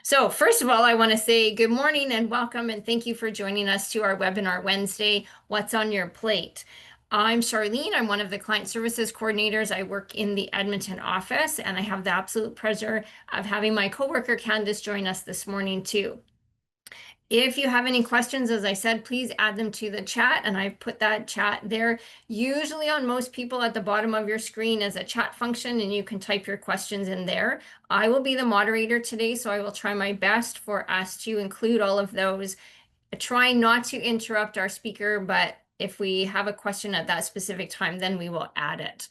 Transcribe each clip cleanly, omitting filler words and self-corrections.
So first of all, I want to say good morning and welcome and thank you for joining us to our webinar Wednesday, What's on Your Plate? I'm Charlene. I'm one of the client services coordinators. I work in the Edmonton office and I have the absolute pleasure of having my coworker Candice join us this morning too. If you have any questions, as I said, please add them to the chat, and I've put that chat there. Usually on most people at the bottom of your screen is a chat function, and you can type your questions in there. I will be the moderator today, so I will try my best for us to include all of those. Trying not to interrupt our speaker, but if we have a question at that specific time, then we will add it.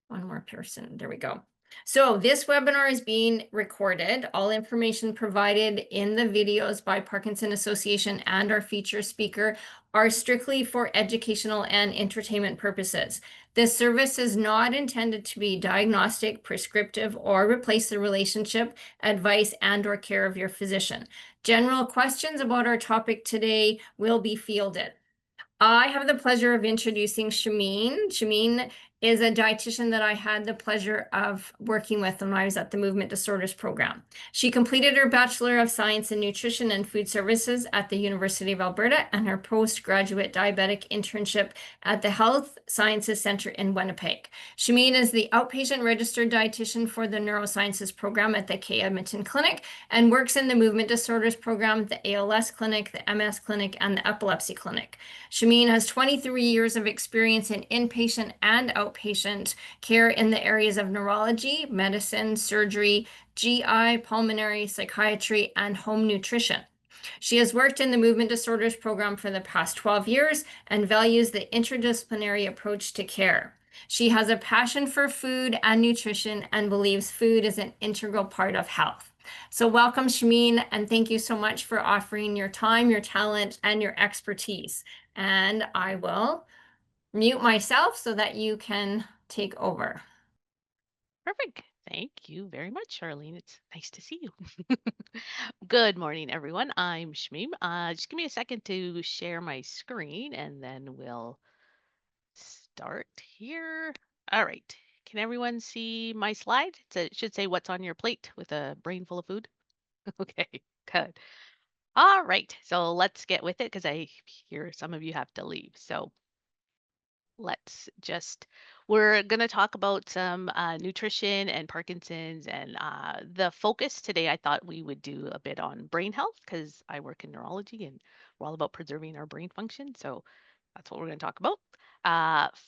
One more person. There we go. So this webinar is being recorded. All information provided in the videos by Parkinson Association and our feature speaker are strictly for educational and entertainment purposes. This service is not intended to be diagnostic, prescriptive, or replace the relationship, advice, and/or care of your physician. General questions about our topic today will be fielded. I have the pleasure of introducing Shameem. Shameem is a dietitian that I had the pleasure of working with when I was at the Movement Disorders program. She completed her Bachelor of Science in Nutrition and Food Services at the University of Alberta and her postgraduate diabetic internship at the Health Sciences Center in Winnipeg. Shameem is the outpatient registered dietitian for the Neurosciences program at the K Edmonton Clinic and works in the Movement Disorders program, the ALS Clinic, the MS Clinic, and the Epilepsy Clinic. Shameem has 23 years of experience in inpatient and outpatient care in the areas of neurology, medicine, surgery, GI, pulmonary, psychiatry, and home nutrition. She has worked in the Movement Disorders program for the past 12 years and values the interdisciplinary approach to care. She has a passion for food and nutrition and believes food is an integral part of health. So welcome, Shameem, and thank you so much for offering your time, your talent, and your expertise. And I will mute myself so that you can take over. Perfect. Thank you very much, Charlene. It's nice to see you. Good morning, everyone. I'm Shameem. Just give me a second to share my screen and then we'll start here. All right. Can everyone see my slide? It should say what's on your plate with a brain full of food. Okay, good. All right. So let's get with it because I hear some of you have to leave. So we're going to talk about some nutrition and Parkinson's. And the focus today, I thought we would do a bit on brain health because I work in neurology and we're all about preserving our brain function. So that's what we're going to talk about.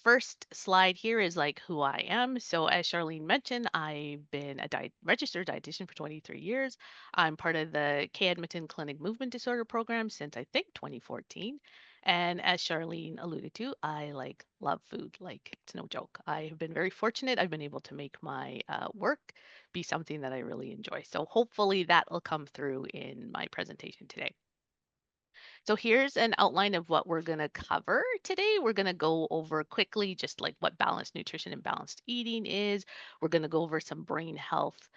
First slide here is like who I am. So as Charlene mentioned, I've been a registered dietitian for 23 years. I'm part of the K Edmonton Clinic Movement Disorder Program since I think 2014. And as Charlene alluded to, I love food. Like it's no joke. I have been very fortunate. I've been able to make my work be something that I really enjoy. So hopefully that will come through in my presentation today. So here's an outline of what we're going to cover today. We're going to go over quickly just like what balanced nutrition and balanced eating is. We're going to go over some brain health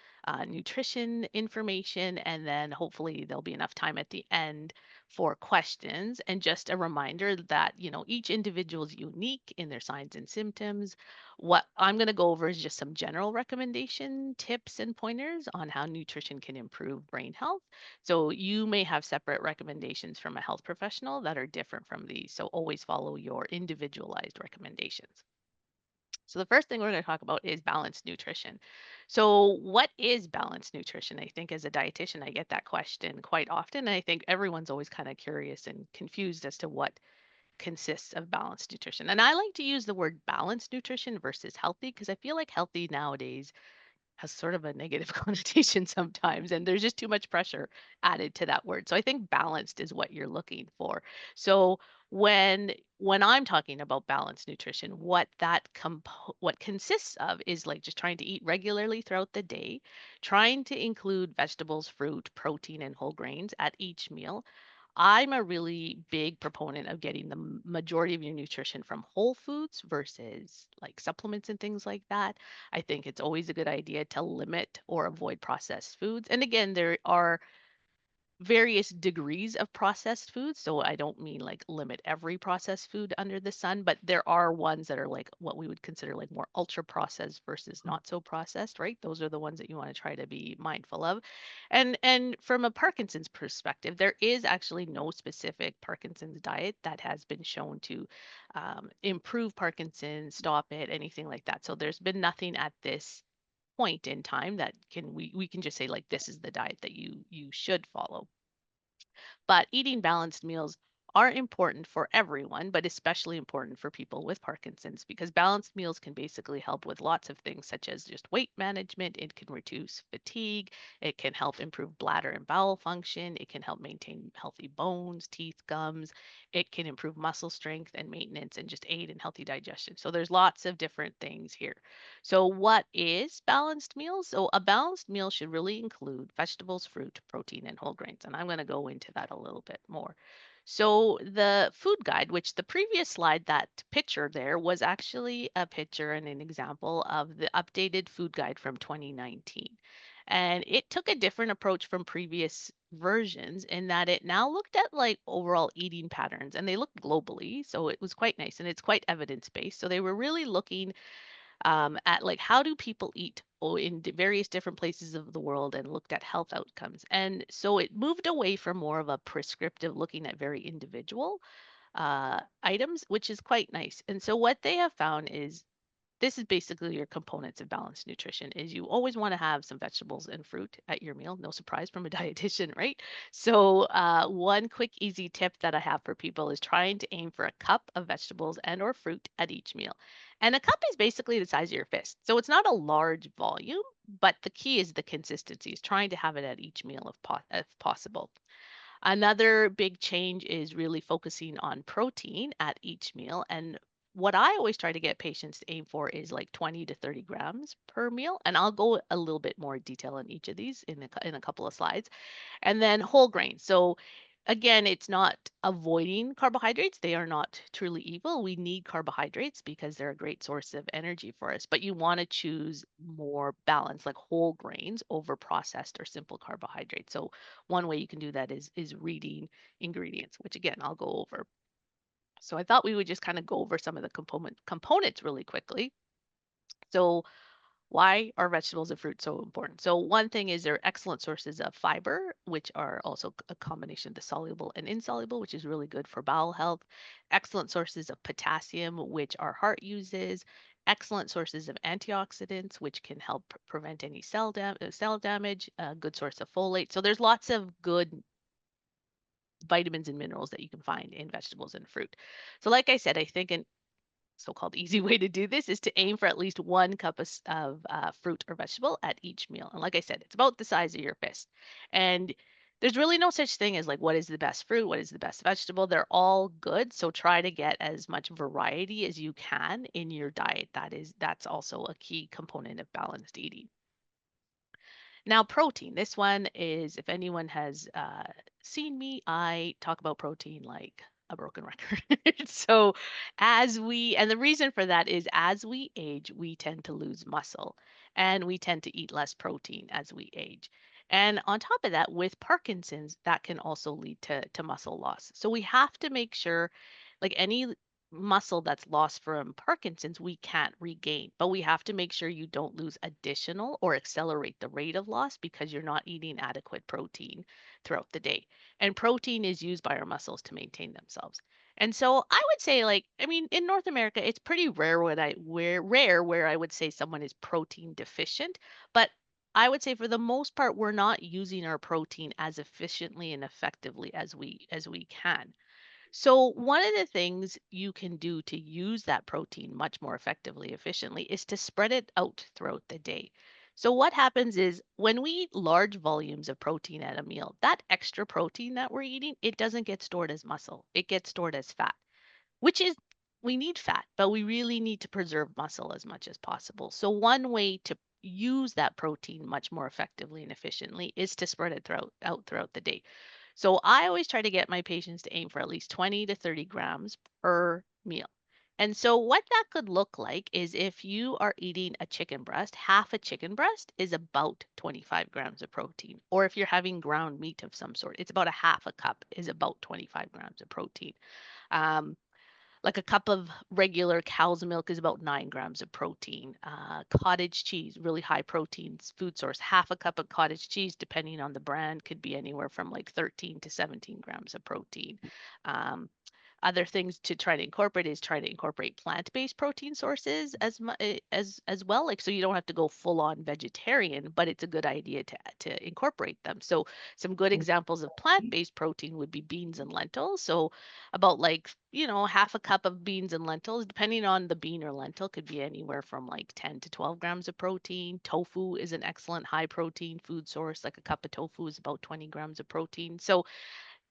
nutrition information, and then hopefully there'll be enough time at the end for questions. And just a reminder that, each individual is unique in their signs and symptoms. What I'm going to go over is just some general recommendation tips and pointers on how nutrition can improve brain health. So you may have separate recommendations from a health professional that are different from these. So always follow your individualized recommendations. So the first thing we're going to talk about is balanced nutrition. So what is balanced nutrition? I think as a dietitian, I get that question quite often. And I think everyone's always kind of curious and confused as to what consists of balanced nutrition. And I like to use the word balanced nutrition versus healthy because I feel like healthy nowadays has sort of a negative connotation sometimes, and there's just too much pressure added to that word. So I think balanced is what you're looking for. So when I'm talking about balanced nutrition, what consists of is like just trying to eat regularly throughout the day, trying to include vegetables, fruit, protein, and whole grains at each meal. I'm a really big proponent of getting the majority of your nutrition from whole foods versus like supplements and things like that. I think it's always a good idea to limit or avoid processed foods. And again, there are various degrees of processed foods. So I don't mean like limit every processed food under the sun, but there are ones that are like what we would consider like more ultra processed versus not so processed, right? Those are the ones that you want to try to be mindful of. And from a Parkinson's perspective, there is actually no specific Parkinson's diet that has been shown to improve Parkinson's, stop it, anything like that. So there's been nothing at this point in time that we can just say like this is the diet that you should follow. But eating balanced meals are important for everyone, but especially important for people with Parkinson's because balanced meals can basically help with lots of things, such as just weight management. It can reduce fatigue. It can help improve bladder and bowel function. It can help maintain healthy bones, teeth, gums. It can improve muscle strength and maintenance and just aid in healthy digestion. So there's lots of different things here. So, what is balanced meals? So, a balanced meal should really include vegetables, fruit, protein, and whole grains. And I'm going to go into that a little bit more. So, the food guide, which the previous slide, that picture there was actually a picture and an example of the updated food guide from 2019. And it took a different approach from previous versions in that it now looked at like overall eating patterns and they looked globally. So, it was quite nice and it's quite evidence based. So, they were really looking at like how do people eat in various different places of the world and looked at health outcomes. And so it moved away from more of a prescriptive looking at very individual items, which is quite nice. And so what they have found is this is basically your components of balanced nutrition is you always want to have some vegetables and fruit at your meal. No surprise from a dietitian, right? So one quick easy tip that I have for people is trying to aim for a cup of vegetables and or fruit at each meal. And a cup is basically the size of your fist. So it's not a large volume, but the key is the consistency, is trying to have it at each meal if possible. Another big change is really focusing on protein at each meal. And what I always try to get patients to aim for is like 20 to 30 grams per meal. And I'll go a little bit more detail on each of these in a couple of slides. And then whole grains. So again, it's not avoiding carbohydrates. They are not truly evil. We need carbohydrates because they're a great source of energy for us. But you want to choose more balanced, like whole grains over processed or simple carbohydrates. So one way you can do that is reading ingredients, which again, I'll go over. So I thought we would just kind of go over some of the components really quickly. So why are vegetables and fruits so important? So one thing is they're excellent sources of fiber, which are also a combination of the soluble and insoluble, which is really good for bowel health. Excellent sources of potassium, which our heart uses. Excellent sources of antioxidants, which can help prevent any cell damage. A good source of folate. So there's lots of good vitamins and minerals that you can find in vegetables and fruit. So like I said, I think an so-called easy way to do this is to aim for at least one cup of fruit or vegetable at each meal. And like I said, it's about the size of your fist. And there's really no such thing as like what is the best fruit, what is the best vegetable. They're all good. So try to get as much variety as you can in your diet. That's also a key component of balanced eating. Now, protein. This one is, if anyone has seen me, I talk about protein like a broken record. So, and the reason for that is as we age, we tend to lose muscle and we tend to eat less protein as we age. And on top of that, with Parkinson's, that can also lead to muscle loss. So, we have to make sure, like any muscle that's lost from Parkinson's, we can't regain. But we have to make sure you don't lose additional or accelerate the rate of loss because you're not eating adequate protein throughout the day. And protein is used by our muscles to maintain themselves. And so I would say, like, I mean, in North America, it's pretty rare where I would say someone is protein deficient. But I would say for the most part, we're not using our protein as efficiently and effectively as we can. So, one of the things you can do to use that protein much more effectively, efficiently, is to spread it out throughout the day. So, what happens is when we eat large volumes of protein at a meal, that extra protein that we're eating, it doesn't get stored as muscle, it gets stored as fat, which is we need fat, but we really need to preserve muscle as much as possible. So, one way to use that protein much more effectively and efficiently is to spread it out throughout the day. So I always try to get my patients to aim for at least 20 to 30 grams per meal. And so, what that could look like is if you are eating a chicken breast, half a chicken breast is about 25 grams of protein. Or if you're having ground meat of some sort, it's about a half a cup is about 25 grams of protein. Um, like a cup of regular cow's milk is about 9 grams of protein. Cottage cheese, really high protein food source. Half a cup of cottage cheese, depending on the brand, could be anywhere from like 13 to 17 grams of protein. Um, Other things to try to incorporate is try to incorporate plant-based protein sources as well. Like so you don't have to go full on vegetarian, but it's a good idea to incorporate them. So some good examples of plant-based protein would be beans and lentils. So about like, half a cup of beans and lentils, depending on the bean or lentil, could be anywhere from like 10 to 12 grams of protein. Tofu is an excellent high protein food source. Like a cup of tofu is about 20 grams of protein. So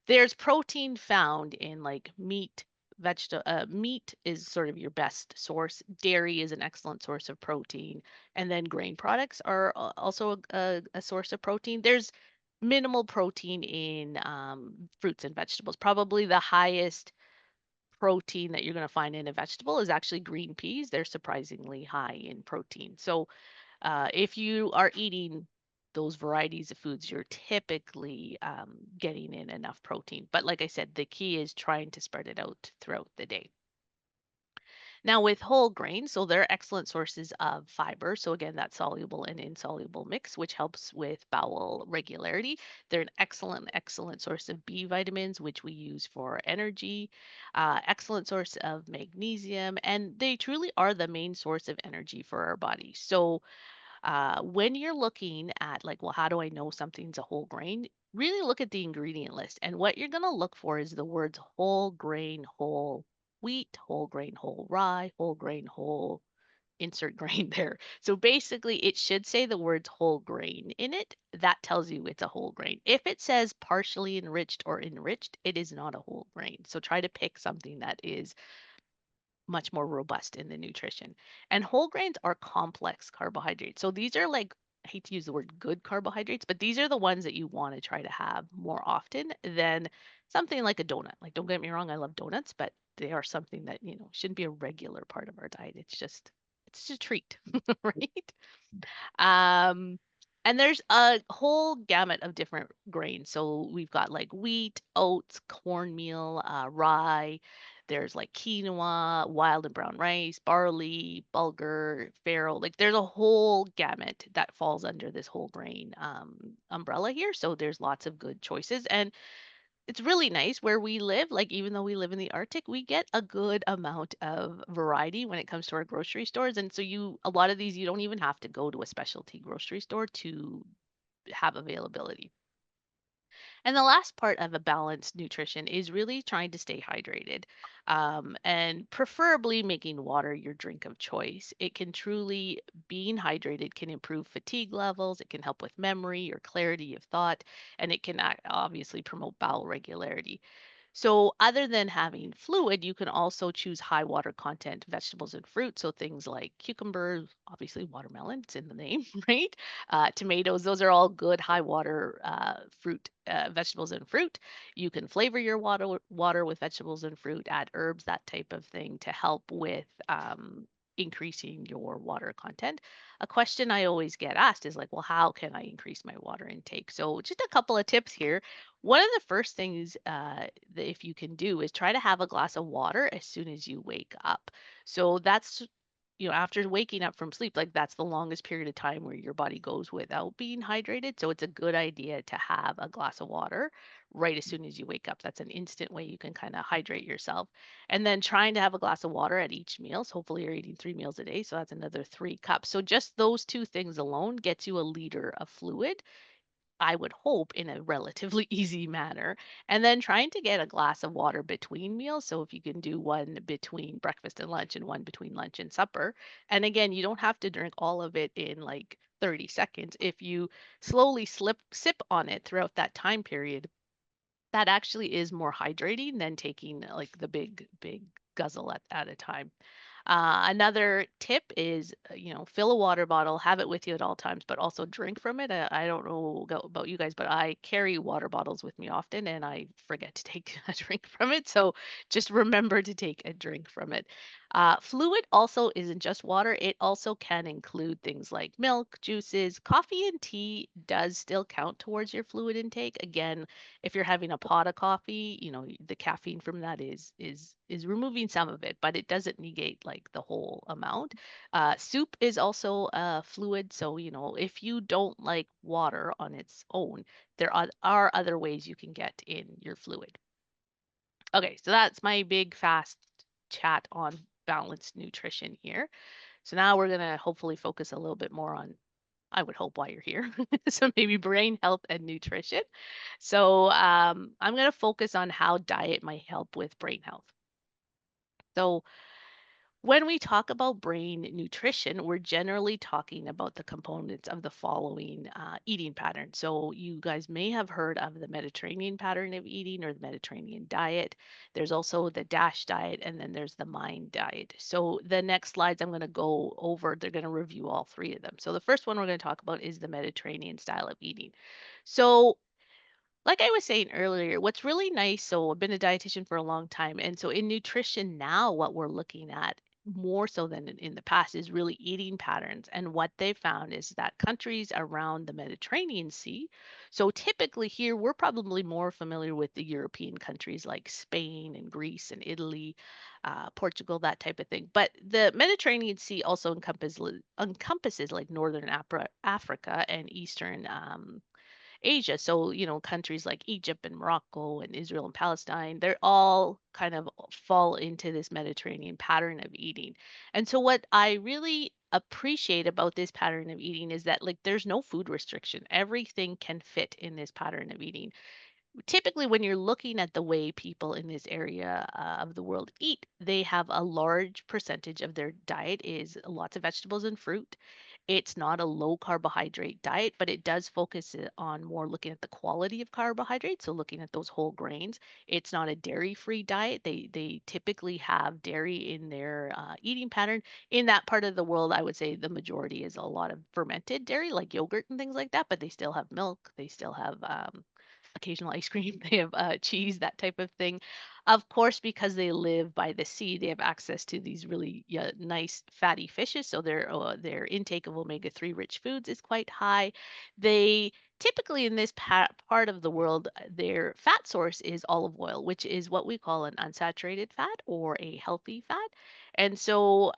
there's protein found in like meat, vegetable meat is sort of your best source. Dairy is an excellent source of protein, and then grain products are also a source of protein. There's minimal protein in fruits and vegetables. Probably the highest protein that you're going to find in a vegetable is actually green peas. They're surprisingly high in protein. So if you are eating those varieties of foods, you're typically getting in enough protein. But like I said, the key is trying to spread it out throughout the day. Now, with whole grains, so they're excellent sources of fiber. So, again, that soluble and insoluble mix, which helps with bowel regularity. They're an excellent source of B vitamins, which we use for energy, excellent source of magnesium, and they truly are the main source of energy for our body. So, when you're looking at like, well, how do I know something's a whole grain? Really look at the ingredient list. And what you're going to look for is the words whole grain, whole wheat, whole grain, whole rye, whole grain, whole insert grain there. So basically, it should say the words whole grain in it. That tells you it's a whole grain. If it says partially enriched or enriched, it is not a whole grain. So try to pick something that is much more robust in the nutrition. And whole grains are complex carbohydrates. So these are like, I hate to use the word good carbohydrates, but these are the ones that you want to try to have more often than something like a donut. Like, don't get me wrong, I love donuts, but they are something that, shouldn't be a regular part of our diet. It's just a treat, right? Um, and there's a whole gamut of different grains. So we've got like wheat, oats, cornmeal, rye. There's like quinoa, wild and brown rice, barley, bulgur, farro. Like there's a whole gamut that falls under this whole grain umbrella here. So there's lots of good choices. And it's really nice where we live. Like, even though we live in the Arctic, we get a good amount of variety when it comes to our grocery stores. And so a lot of these, you don't even have to go to a specialty grocery store to have availability. And the last part of a balanced nutrition is really trying to stay hydrated, and preferably making water your drink of choice. It can truly, being hydrated can improve fatigue levels, it can help with memory or clarity of thought, and it can obviously promote bowel regularity. So, other than having fluid, you can also choose high water content vegetables and fruit. So, things like cucumbers, obviously watermelon, it's in the name, right? Tomatoes, those are all good high water fruit, vegetables and fruit. You can flavor your water with vegetables and fruit, add herbs, that type of thing to help with increasing your water content. A question I always get asked is like, well, how can I increase my water intake? So, just a couple of tips here. One of the first things that if you can do is try to have a glass of water as soon as you wake up. So that's, after waking up from sleep, like that's the longest period of time where your body goes without being hydrated. So it's a good idea to have a glass of water right as soon as you wake up. That's an instant way you can kind of hydrate yourself. And then trying to have a glass of water at each meal. So hopefully you're eating 3 meals a day. So that's another 3 cups. So just those two things alone gets you a liter of fluid, I would hope, in a relatively easy manner. And then trying to get a glass of water between meals. So if you can do one between breakfast and lunch and one between lunch and supper. And again, you don't have to drink all of it in like 30 seconds. If you slowly sip on it throughout that time period, that actually is more hydrating than taking like the big guzzle at a time. Another tip is, fill a water bottle, have it with you at all times, but also drink from it. I don't know about you guys, but I carry water bottles with me often and I forget to take a drink from it. So just remember to take a drink from it. Fluid also isn't just water, it also can include things like milk, juices. Coffee and tea does still count towards your fluid intake. Again, if you're having a pot of coffee, the caffeine from that is removing some of it, but it doesn't negate like the whole amount. Soup is also a fluid, so if you don't like water on its own, there are other ways you can get in your fluid. Okay, so that's my big fast chat on balanced nutrition here. So now we're going to hopefully focus a little bit more on, I would hope, why you're here. So maybe brain health and nutrition. So I'm going to focus on how diet might help with brain health. So when we talk about brain nutrition, we're generally talking about the components of the following eating pattern. So, you guys may have heard of the Mediterranean pattern of eating or the Mediterranean diet. There's also the DASH diet, and then there's the MIND diet. So, the next slides I'm going to go over, they're going to review all three of them. So, the first one we're going to talk about is the Mediterranean style of eating. So, like I was saying earlier, what's really nice, so I've been a dietitian for a long time, and so in nutrition now, what we're looking at more so than in the past is really eating patterns. And what they found is that countries around the Mediterranean Sea, so typically here, we're probably more familiar with the European countries like Spain and Greece and Italy, Portugal, that type of thing. But the Mediterranean Sea also encompasses like northern Africa and eastern Asia. So, countries like Egypt and Morocco and Israel and Palestine, they're all kind of fall into this Mediterranean pattern of eating. And so, what I really appreciate about this pattern of eating is that, like, there's no food restriction. Everything can fit in this pattern of eating. Typically, when you're looking at the way people in this area of the world eat, they have a large percentage of their diet is lots of vegetables and fruit. It's not a low carbohydrate diet, but it does focus on more looking at the quality of carbohydrates, so looking at those whole grains. It's not a dairy-free diet. They typically have dairy in their eating pattern. In that part of the world, I would say the majority is a lot of fermented dairy, like yogurt and things like that, but they still have milk. They still have occasional ice cream. They have cheese, that type of thing. Of course, because they live by the sea, they have access to these really, yeah, nice fatty fishes. So their intake of omega-3 rich foods is quite high. They typically in this part of the world, their fat source is olive oil, which is what we call an unsaturated fat or a healthy fat. And so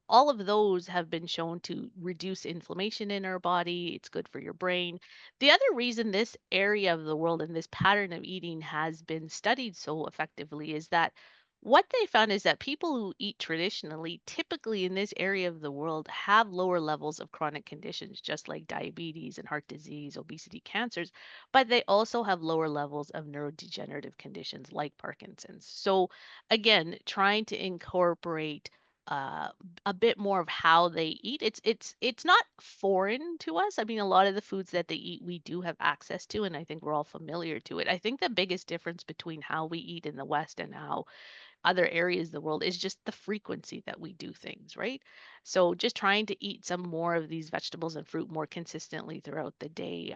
all of those have been shown to reduce inflammation in our body. It's good for your brain. The other reason this area of the world and this pattern of eating has been studied so effectively is that what they found is that people who eat traditionally, typically in this area of the world, have lower levels of chronic conditions, just like diabetes and heart disease, obesity, cancers, but they also have lower levels of neurodegenerative conditions like Parkinson's. So, again, trying to incorporate uh, a bit more of how they eat. It's not foreign to us. I mean, a lot of the foods that they eat, we do have access to, and I think we're all familiar to it. I think the biggest difference between how we eat in the West and how other areas of the world is just the frequency that we do things, right? So just trying to eat some more of these vegetables and fruit more consistently throughout the day.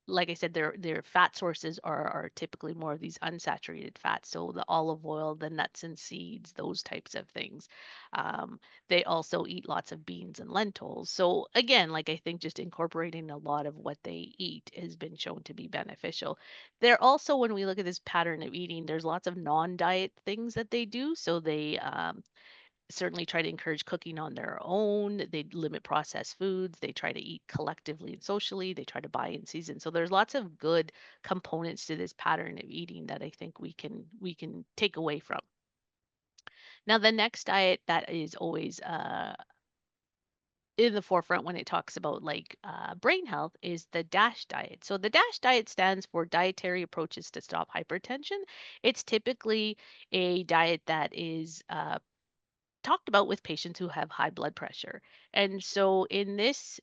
Like I said, their fat sources are typically more of these unsaturated fats. So the olive oil, the nuts and seeds, those types of things. They also eat lots of beans and lentils. So again, like I think just incorporating a lot of what they eat has been shown to be beneficial. There also, when we look at this pattern of eating, there's lots of non-diet things that they do. So they certainly try to encourage cooking on their own. They limit processed foods. They try to eat collectively and socially. They try to buy in season. So there's lots of good components to this pattern of eating that I think we can take away from. Now, the next diet that is always in the forefront when it talks about like brain health is the DASH diet. So the DASH diet stands for Dietary Approaches to Stop Hypertension. It's typically a diet that is talked about with patients who have high blood pressure. And so in this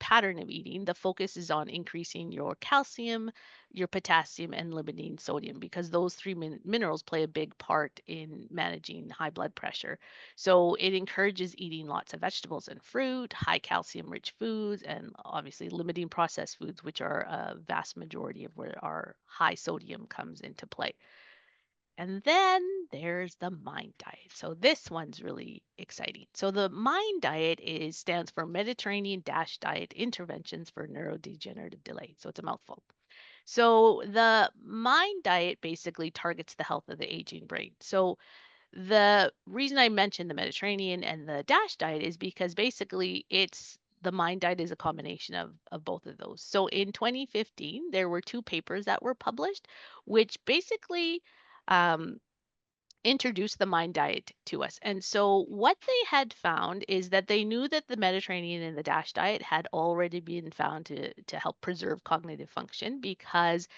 pattern of eating, the focus is on increasing your calcium, your potassium, and limiting sodium because those three minerals play a big part in managing high blood pressure. So it encourages eating lots of vegetables and fruit, high calcium rich foods, and obviously limiting processed foods, which are a vast majority of where our high sodium comes into play. And then there's the MIND diet. So this one's really exciting. So the MIND diet is stands for Mediterranean Dash Diet Interventions for Neurodegenerative Delay. So it's a mouthful. So the MIND diet basically targets the health of the aging brain. So the reason I mentioned the Mediterranean and the DASH diet is because basically the MIND diet is a combination of both of those. So in 2015, there were two papers that were published, which basically um, introduced the MIND diet to us. And so what they had found is that they knew that the Mediterranean and the DASH diet had already been found to help preserve cognitive function because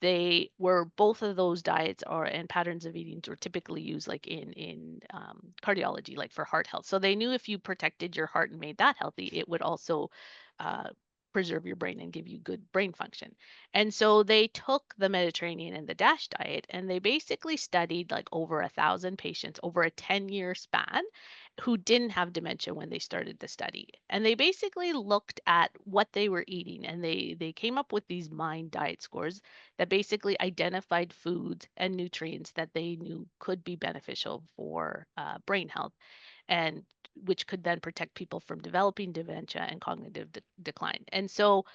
they were both of those diets or and patterns of eating were typically used like in cardiology, like for heart health. So they knew if you protected your heart and made that healthy, it would also uh, preserve your brain and give you good brain function. And so they took the Mediterranean and the DASH diet and they basically studied like over 1,000 patients over a 10-year span who didn't have dementia when they started the study. And they basically looked at what they were eating and they came up with these MIND diet scores that basically identified foods and nutrients that they knew could be beneficial for brain health and which could then protect people from developing dementia and cognitive decline. And so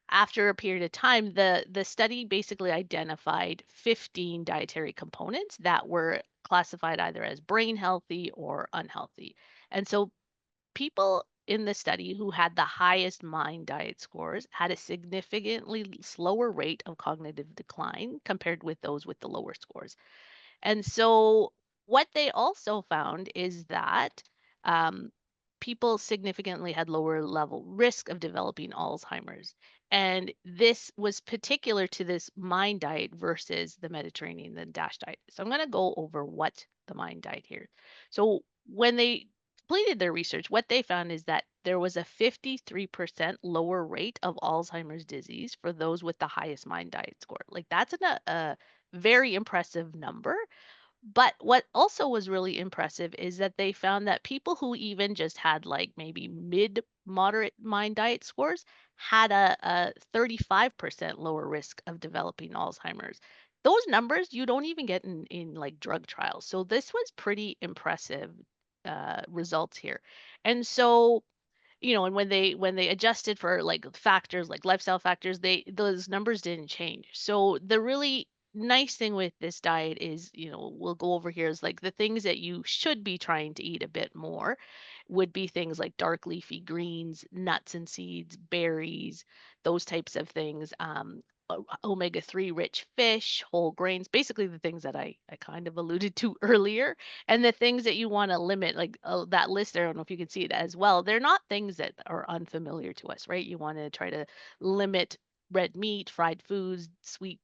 after a period of time, the study basically identified 15 dietary components that were classified either as brain healthy or unhealthy. And so people in the study who had the highest mind diet scores had a significantly slower rate of cognitive decline compared with those with the lower scores. And so what they also found is that um, people significantly had lower level risk of developing Alzheimer's. And this was particular to this mind diet versus the Mediterranean and DASH diet. So I'm going to go over what the mind diet here. So when they completed their research, what they found is that there was a 53% lower rate of Alzheimer's disease for those with the highest mind diet score. Like that's a very impressive number. But what also was really impressive is that they found that people who even just had like maybe mid moderate mind diet scores had a 35% lower risk of developing Alzheimer's. Those numbers you don't even get in like drug trials. So this was pretty impressive results here. And so and when they adjusted for like factors like lifestyle factors, those numbers didn't change. So the really nice thing with this diet is, we'll go over here is like the things that you should be trying to eat a bit more would be things like dark leafy greens, nuts and seeds, berries, those types of things. Omega-3 rich fish, whole grains, basically the things that I kind of alluded to earlier. And the things that you want to limit, like that list there, I don't know if you can see it as well. They're not things that are unfamiliar to us, right? You want to try to limit red meat, fried foods, sweet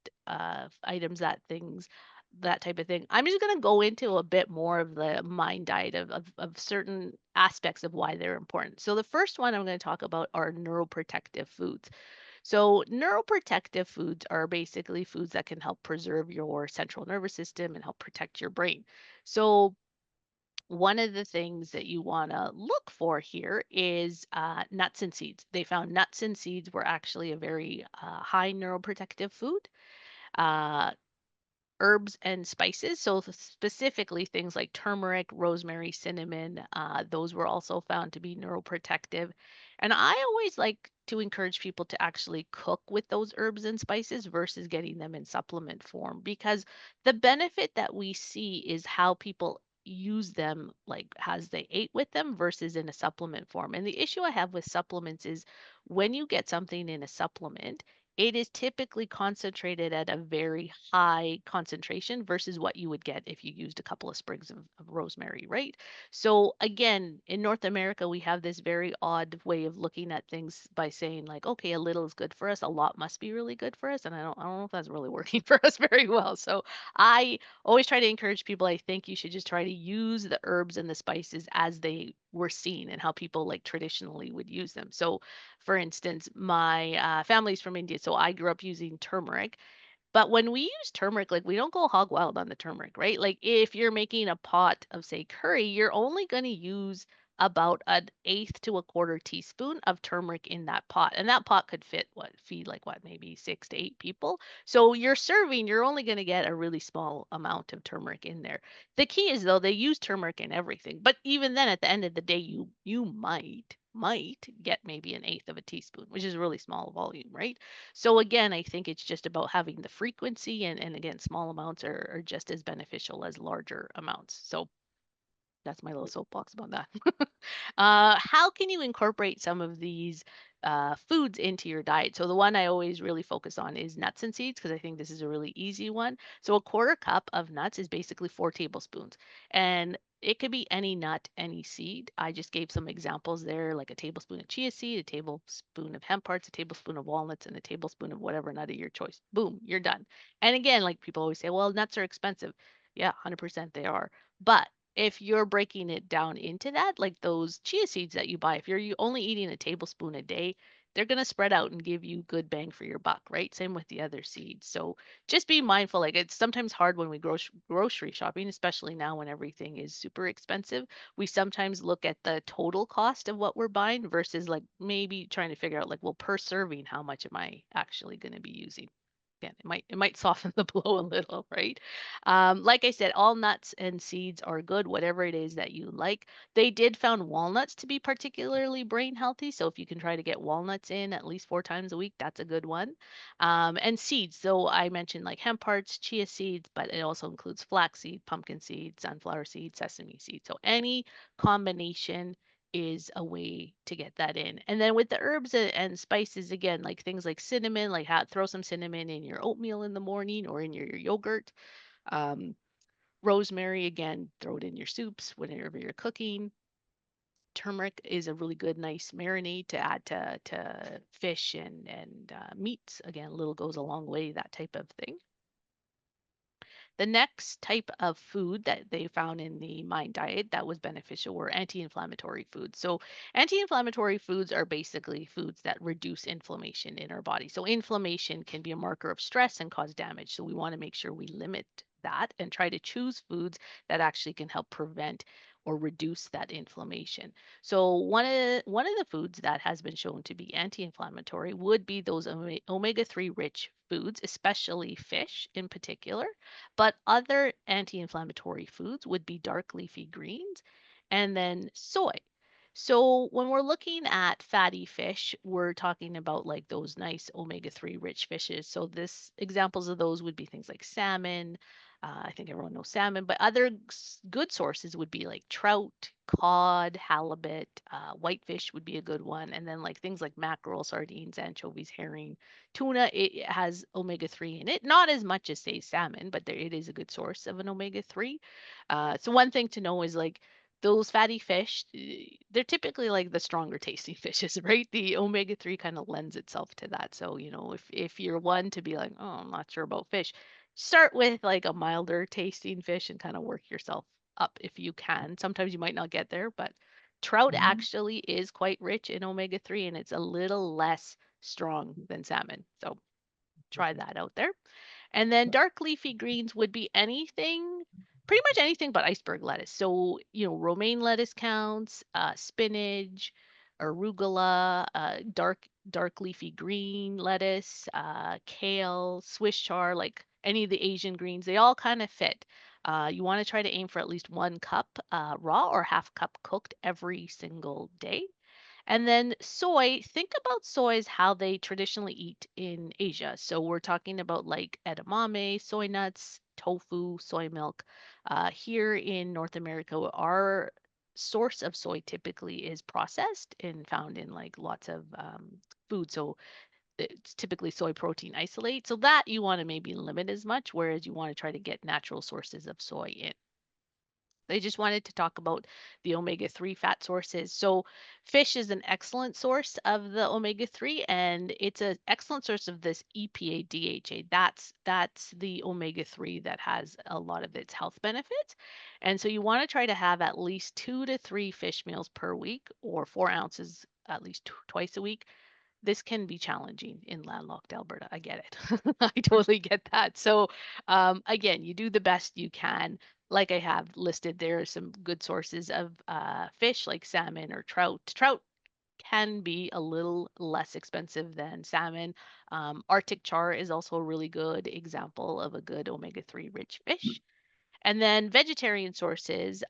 items, that type of thing. I'm just going to go into a bit more of the mind diet of certain aspects of why they're important. So the first one I'm going to talk about are neuroprotective foods. So, neuroprotective foods are basically foods that can help preserve your central nervous system and help protect your brain. So, one of the things that you want to look for here is nuts and seeds. They found nuts and seeds were actually a very high neuroprotective food. Uh, Herbs and spices. So specifically things like turmeric, rosemary, cinnamon, those were also found to be neuroprotective. And I always like to encourage people to actually cook with those herbs and spices versus getting them in supplement form because the benefit that we see is how people use them like as they ate with them versus in a supplement form. And the issue I have with supplements is when you get something in a supplement, it is typically concentrated at a very high concentration versus what you would get if you used a couple of sprigs of rosemary, right? So again, in North America, we have this very odd way of looking at things by saying like, okay, a little is good for us, a lot must be really good for us, and I don't know if that's really working for us very well. So I always try to encourage people. I think you should just try to use the herbs and the spices as they were seen and how people like traditionally would use them. So for instance, my family's from India, so I grew up using turmeric. But when we use turmeric, like we don't go hog wild on the turmeric, right? Like if you're making a pot of, say, curry, you're only going to use about an eighth to a quarter teaspoon of turmeric in that pot. And that pot could feed like what, maybe 6 to 8 people. So you're serving, you're only going to get a really small amount of turmeric in there. The key is though they use turmeric in everything. But even then at the end of the day you might get maybe an eighth of a teaspoon, which is a really small volume, right? So again, I think it's just about having the frequency and again, small amounts are just as beneficial as larger amounts. So that's my little soapbox about that. How can you incorporate some of these foods into your diet? So the one I always really focus on is nuts and seeds because I think this is a really easy one. So a quarter cup of nuts is basically 4 tablespoons, and it could be any nut, any seed. I just gave some examples there, like a tablespoon of chia seed, a tablespoon of hemp hearts, a tablespoon of walnuts, and a tablespoon of whatever nut of your choice. Boom, you're done. And again, like people always say, well, nuts are expensive. Yeah, 100% they are. But if you're breaking it down into that, like those chia seeds that you buy, if you're only eating a tablespoon a day, they're going to spread out and give you good bang for your buck, right? Same with the other seeds. So just be mindful. Like it's sometimes hard when we grocery shopping, especially now when everything is super expensive. We sometimes look at the total cost of what we're buying versus like maybe trying to figure out like, well, per serving, how much am I actually going to be using? Again, it might soften the blow a little, right? Like I said, all nuts and seeds are good, whatever it is that you like. They did found walnuts to be particularly brain healthy, so if you can try to get walnuts in at least 4 times a week, that's a good one. And seeds, so I mentioned like hemp hearts, chia seeds, but it also includes flaxseed, pumpkin seed, sunflower seed, sesame seed. So any combination is a way to get that in. And then with the herbs and spices, again, like things like cinnamon, like throw some cinnamon in your oatmeal in the morning or in your yogurt. Um, Rosemary, again, throw it in your soups whenever you're cooking. Turmeric is a really good, nice marinade to add to fish and meats. Again, a little goes a long way, that type of thing. The next type of food that they found in the Mind diet that was beneficial were anti-inflammatory foods. So, anti-inflammatory foods are basically foods that reduce inflammation in our body. So, inflammation can be a marker of stress and cause damage. So, we want to make sure we limit that and try to choose foods that actually can help prevent or reduce that inflammation. So one of the foods that has been shown to be anti-inflammatory would be those omega-3 rich foods, especially fish in particular. But other anti-inflammatory foods would be dark leafy greens and then soy. So when we're looking at fatty fish, we're talking about like those nice omega-3 rich fishes. So this examples of those would be things like salmon. I think everyone knows salmon, but other good sources would be like trout, cod, halibut, whitefish would be a good one, and then like things like mackerel, sardines, anchovies, herring, tuna. It has omega-3 in it, not as much as say salmon, but it is a good source of an omega-3. So one thing to know is like those fatty fish, they're typically like the stronger tasting fishes, right? The omega-3 kind of lends itself to that. So, if you're one to be like, oh, I'm not sure about fish, start with like a milder tasting fish and kind of work yourself up if you can. Sometimes you might not get there, but trout actually is quite rich in omega-3 and it's a little less strong than salmon. So try that out there. And then dark leafy greens would be anything, pretty much anything but iceberg lettuce. So, romaine lettuce counts, spinach, arugula, dark leafy green lettuce, kale, Swiss chard, like any of the Asian greens, they all kind of fit. You want to try to aim for at least 1 cup raw or half cup cooked every single day. And then soy, think about soy as how they traditionally eat in Asia. So we're talking about like edamame, soy nuts, tofu, soy milk. Here in North America, our source of soy typically is processed and found in like lots of food. So it's typically soy protein isolate. So that you want to maybe limit as much, whereas you want to try to get natural sources of soy in. They just wanted to talk about the omega-3 fat sources. So, fish is an excellent source of the omega-3, and it's an excellent source of this EPA DHA. That's the omega-3 that has a lot of its health benefits. And so, you want to try to have at least 2 to 3 fish meals per week, or 4 ounces at least twice a week. This can be challenging in landlocked Alberta. I get it. I totally get that. So, again, you do the best you can. like I have listed, there are some good sources of fish like salmon or trout. Trout can be a little less expensive than salmon. Arctic char is also a really good example of a good omega-3 rich fish. And then vegetarian sources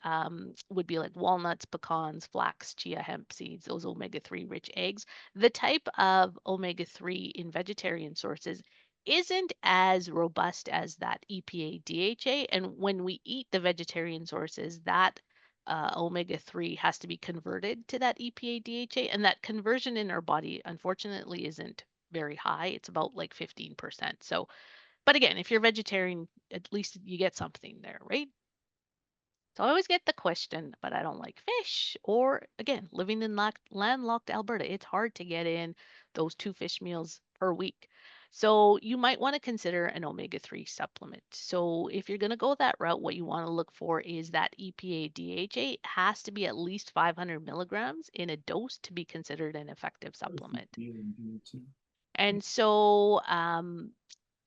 would be like walnuts, pecans, flax, chia, hemp seeds, those omega-3 rich eggs. The type of omega-3 in vegetarian sources isn't as robust as that EPA DHA. And when we eat the vegetarian sources, that omega-3 has to be converted to that EPA DHA. And that conversion in our body, unfortunately, isn't very high. It's about like 15%. So but again, if you're vegetarian, at least you get something there, right? So I always get the question, but I don't like fish. Or again, living in landlocked Alberta, it's hard to get in those 2 fish meals per week. So you might want to consider an omega-3 supplement. So if you're going to go that route, what you want to look for is that EPA DHA has to be at least 500 milligrams in a dose to be considered an effective supplement. And so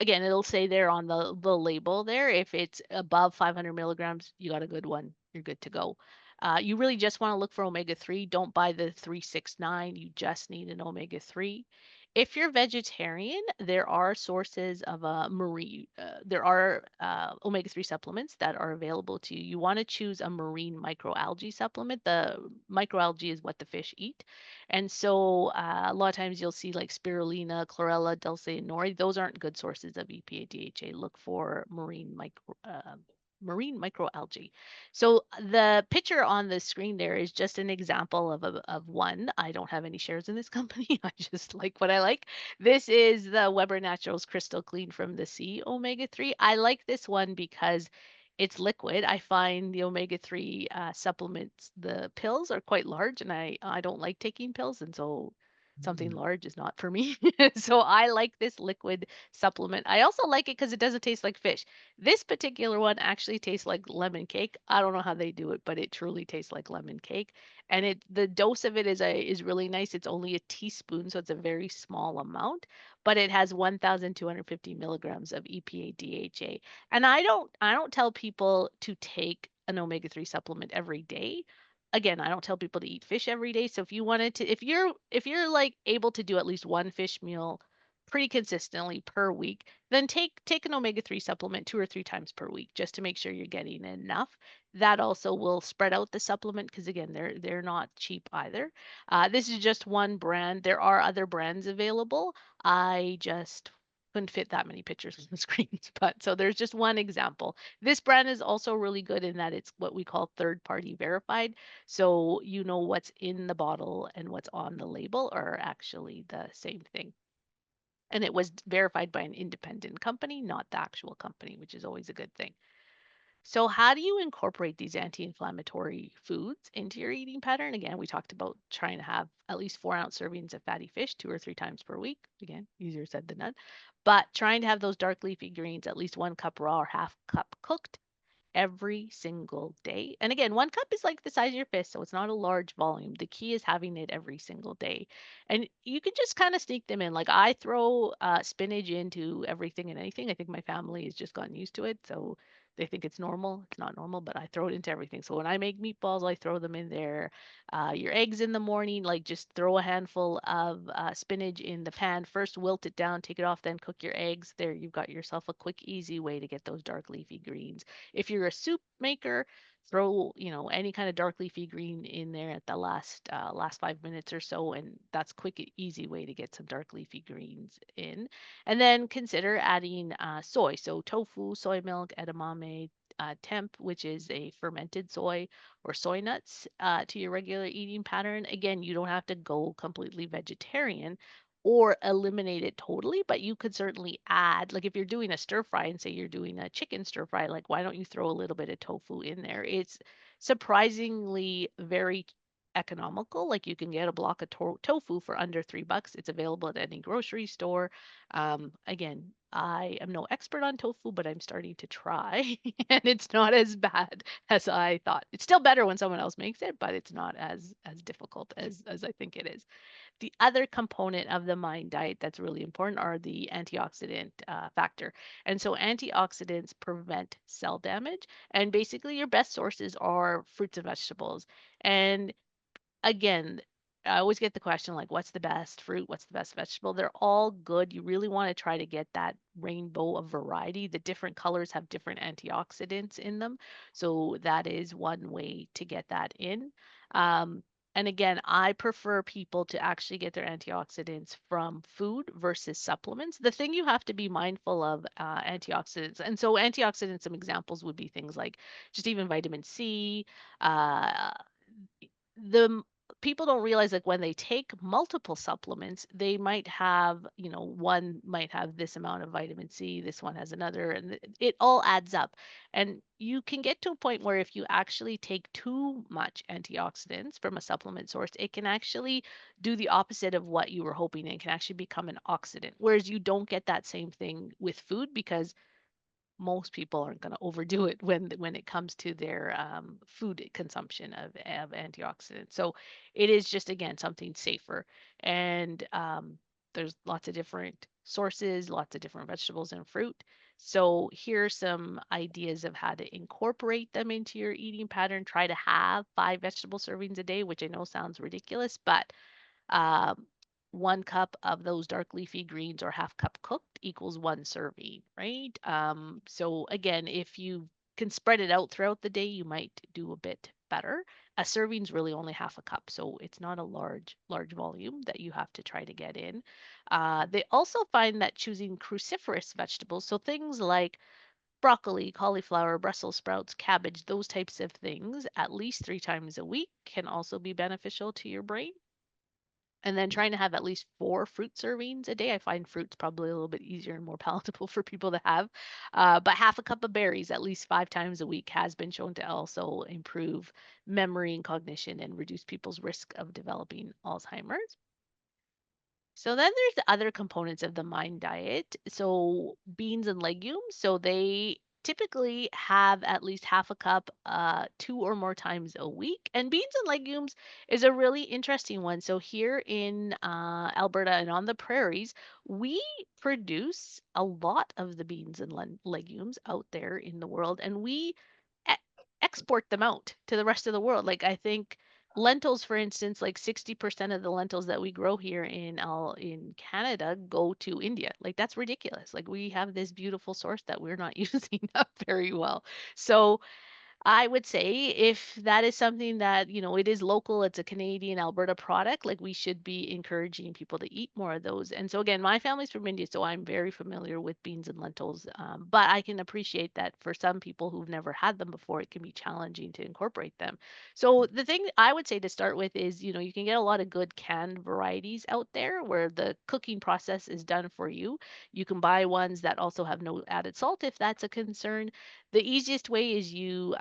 again, it'll say there on the label there, if it's above 500 milligrams, you got a good one. You're good to go. You really just want to look for omega-3. Don't buy the 369. You just need an omega-3. If you're vegetarian, there are sources of there are omega-3 supplements that are available to you. You want to choose a marine microalgae supplement. The microalgae is what the fish eat. And so a lot of times you'll see like spirulina, chlorella, dulce, and nori. Those aren't good sources of EPA DHA. Look for marine microalgae. So the picture on the screen there is just an example of one. I don't have any shares in this company. I just like what I like. This is the Weber Naturals Crystal Clean from the Sea omega-3. I like this one because it's liquid. I find the omega-3 supplements, the pills are quite large, and I don't like taking pills, and so something large is not for me. So I like this liquid supplement. I also like it because it doesn't taste like fish. This particular one actually tastes like lemon cake. I don't know how they do it, but it truly tastes like lemon cake. And the dose of it is really nice. It's only a teaspoon, so it's a very small amount, but it has 1,250 milligrams of EPA DHA. And I don't tell people to take an omega-3 supplement every day. Again, I don't tell people to eat fish every day. So if you wanted to if you're like able to do at least one fish meal pretty consistently per week, then take an omega-3 supplement 2 or 3 times per week just to make sure you're getting enough. That also will spread out the supplement because again, they're not cheap either. This is just one brand. There are other brands available. I just couldn't fit that many pictures on the screens, but so there's just one example. This brand is also really good in that it's what we call third party verified. So you know what's in the bottle and what's on the label are actually the same thing. And it was verified by an independent company, not the actual company, which is always a good thing. So, how do you incorporate these anti inflammatory foods into your eating pattern? Again, we talked about trying to have at least 4 ounce servings of fatty fish 2 or 3 times per week. Again, easier said than done. But trying to have those dark leafy greens, at least 1 cup raw or half cup cooked every single day. And again, 1 cup is like the size of your fist, so it's not a large volume. The key is having it every single day. And you can just kind of sneak them in. Like I throw spinach into everything and anything. I think my family has just gotten used to it. So they think it's normal. It's not normal, but I throw it into everything. So when I make meatballs, I throw them in there. Your eggs in the morning, like just throw a handful of spinach in the pan. First, wilt it down, take it off, then cook your eggs. There, you've got yourself a quick, easy way to get those dark leafy greens. If you're a soup maker, throw, any kind of dark leafy green in there at the last 5 minutes or so, and that's quick and easy way to get some dark leafy greens in. And then consider adding soy, so tofu, soy milk, edamame, temp, which is a fermented soy or soy nuts, to your regular eating pattern. Again, you don't have to go completely vegetarian or eliminate it totally, but you could certainly add, like if you're doing a stir fry and say you're doing a chicken stir fry, like why don't you throw a little bit of tofu in there? It's surprisingly very economical. Like you can get a block of tofu for under $3. It's available at any grocery store. Again, I am no expert on tofu, but I'm starting to try, and it's not as bad as I thought. It's still better when someone else makes it, but it's not as difficult as I think it is. The other component of the mind diet that's really important are the antioxidant factor. And so antioxidants prevent cell damage. And basically, your best sources are fruits and vegetables. And again, I always get the question like, what's the best fruit? What's the best vegetable? They're all good. You really want to try to get that rainbow of variety. The different colors have different antioxidants in them. So that is one way to get that in. Um, and again, I prefer people to actually get their antioxidants from food versus supplements. The thing you have to be mindful of antioxidants. And so, antioxidants, some examples would be things like just even vitamin C, uh, the people don't realize like when they take multiple supplements, they might have, one might have this amount of vitamin C, this one has another, and it all adds up. And you can get to a point where if you actually take too much antioxidants from a supplement source, it can actually do the opposite of what you were hoping. It can actually become an oxidant, whereas you don't get that same thing with food because most people aren't going to overdo it when it comes to their food consumption of antioxidants. So it is just again something safer, and there's lots of different sources, lots of different vegetables and fruit. So here's some ideas of how to incorporate them into your eating pattern. Try to have 5 vegetable servings a day, which I know sounds ridiculous, but um, 1 cup of those dark leafy greens or half cup cooked equals 1 serving, right? So again, if you can spread it out throughout the day, you might do a bit better. A serving's really only half a cup, so it's not a large volume that you have to try to get in. They also find that choosing cruciferous vegetables, so things like broccoli, cauliflower, Brussels sprouts, cabbage, those types of things, at least 3 times a week can also be beneficial to your brain. And then trying to have at least 4 fruit servings a day. I find fruit's probably a little bit easier and more palatable for people to have. But half a cup of berries at least 5 times a week has been shown to also improve memory and cognition and reduce people's risk of developing Alzheimer's. So then there's the other components of the mind diet. So beans and legumes. So they typically have at least half a cup 2 or more times a week. And beans and legumes is a really interesting one. So here in Alberta and on the prairies, we produce a lot of the beans and legumes out there in the world, and we e- export them out to the rest of the world. Like I think lentils, for instance, like 60% of the lentils that we grow here in Canada go to India. Like that's ridiculous. Like we have this beautiful source that we're not using up very well. So I would say if that is something that, it is local, it's a Canadian Alberta product, like we should be encouraging people to eat more of those. And so again, my family's from India, so I'm very familiar with beans and lentils. But I can appreciate that for some people who've never had them before, it can be challenging to incorporate them. So the thing I would say to start with is, you can get a lot of good canned varieties out there where the cooking process is done for you. You can buy ones that also have no added salt if that's a concern. The easiest way is you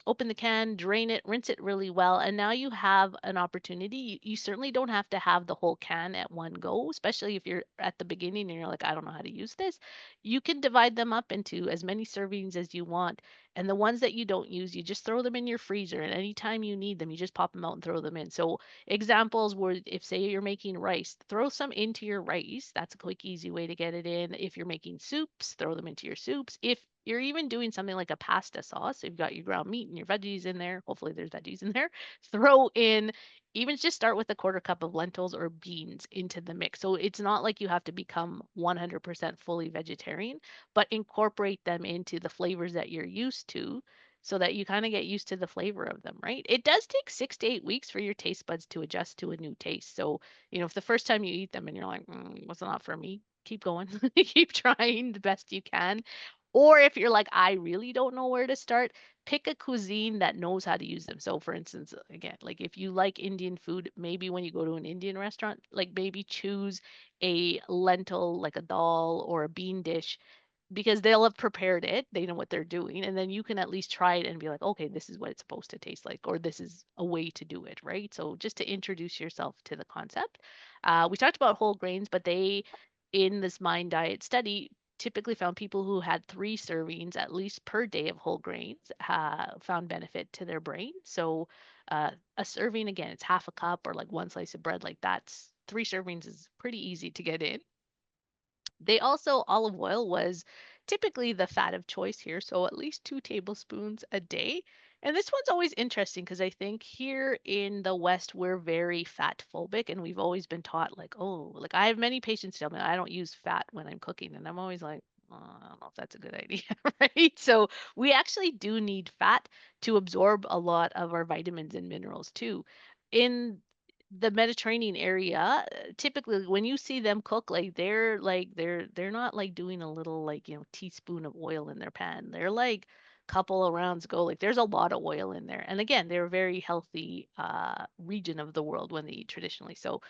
open the can, drain it, rinse it really well, and now you have an opportunity. You certainly don't have to have the whole can at one go, especially if you're at the beginning and you're like, I don't know how to use this. You can divide them up into as many servings as you want. And the ones that you don't use, you just throw them in your freezer. And anytime you need them, you just pop them out and throw them in. So, examples were if, say, you're making rice, throw some into your rice. That's a quick, easy way to get it in. If you're making soups, throw them into your soups. If you're even doing something like a pasta sauce, so you've got your ground meat and your veggies in there, hopefully there's veggies in there, throw in, even just start with a 1/4 cup of lentils or beans into the mix. So it's not like you have to become 100% fully vegetarian, but incorporate them into the flavors that you're used to so that you kind of get used to the flavor of them, right? It does take 6 to 8 weeks for your taste buds to adjust to a new taste. So, if the first time you eat them and you're like, was not for me, keep going, keep trying the best you can. Or if you're like, I really don't know where to start, pick a cuisine that knows how to use them. So, for instance, again, like if you like Indian food, maybe when you go to an Indian restaurant, like maybe choose a lentil, like a dal or a bean dish because they'll have prepared it. They know what they're doing. And then you can at least try it and be like, okay, this is what it's supposed to taste like, or this is a way to do it, right? So just to introduce yourself to the concept. We talked about whole grains, but they, in this Mind Diet study, typically found people who had 3 servings at least per day of whole grains found benefit to their brain. So a serving, again, it's half a cup or like one slice of bread, like that's 3 servings is pretty easy to get in. They also, olive oil was typically the fat of choice here, so at least 2 tablespoons a day. And this one's always interesting because I think here in the West, we're very fat phobic and we've always been taught, like, oh, like I have many patients tell me I don't use fat when I'm cooking. And I'm always like, "Oh, I don't know if that's a good idea," right? So we actually do need fat to absorb a lot of our vitamins and minerals too. In the Mediterranean area, typically when you see them cook, they're not like doing a little like, teaspoon of oil in their pan. They're like couple of rounds go, like there's a lot of oil in there. And again, they're a very healthy region of the world when they eat traditionally. So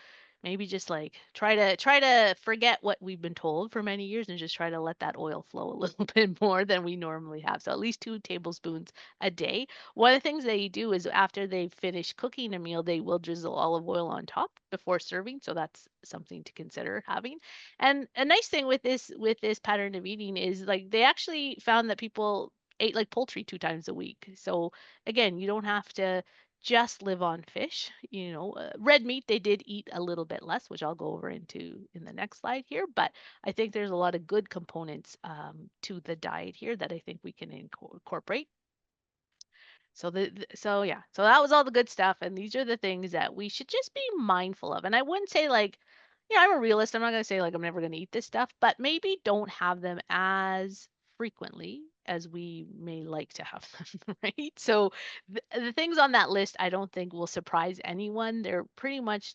maybe just like try to forget what we've been told for many years and just try to let that oil flow a little bit more than we normally have. So at least 2 tablespoons a day. One of the things they do is after they finish cooking a meal, they will drizzle olive oil on top before serving. So that's something to consider having. And a nice thing with this pattern of eating is like they actually found that people ate like poultry 2 times a week. So again, you don't have to just live on fish. Red meat they did eat a little bit less, which I'll go over into in the next slide here. But I think there's a lot of good components to the diet here that I think we can incorporate. So yeah, so that was all the good stuff, and these are the things that we should just be mindful of. And I wouldn't say like, I'm a realist. I'm not gonna say like I'm never gonna eat this stuff, but maybe don't have them as frequently as we may like to have them, right? So the things on that list, I don't think will surprise anyone. They're pretty much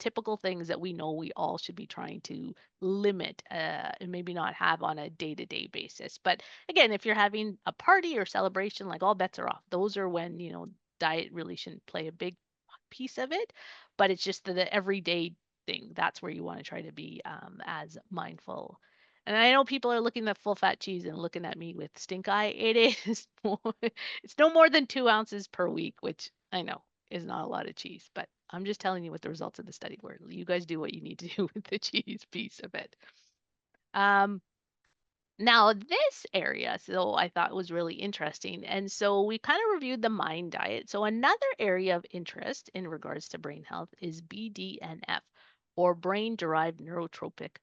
typical things that we know we all should be trying to limit and maybe not have on a day-to-day basis. But again, if you're having a party or celebration, like all bets are off. Those are when, diet really shouldn't play a big piece of it, but it's just the everyday thing. That's where you want to try to be as mindful. And I know people are looking at full fat cheese and looking at me with stink eye. It is it's no more than 2 ounces per week, which I know is not a lot of cheese, but I'm just telling you what the results of the study were. You guys do what you need to do with the cheese piece of it. Um, Now, this area, so I thought was really interesting. And so we kind of reviewed the mind diet. So another area of interest in regards to brain health is BDNF, or brain-derived neurotrophic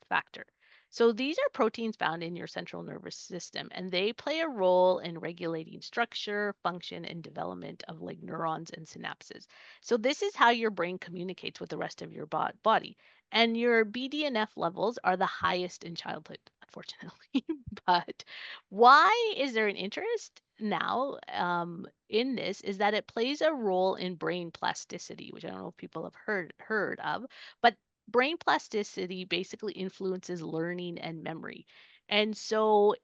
factor. So these are proteins found in your central nervous system, and they play a role in regulating structure, function, and development of like neurons and synapses. So this is how your brain communicates with the rest of your body. And your BDNF levels are the highest in childhood, unfortunately. But why is there an interest now in this? Is that it plays a role in brain plasticity, which I don't know if people have heard of, but brain plasticity basically influences learning and memory. And so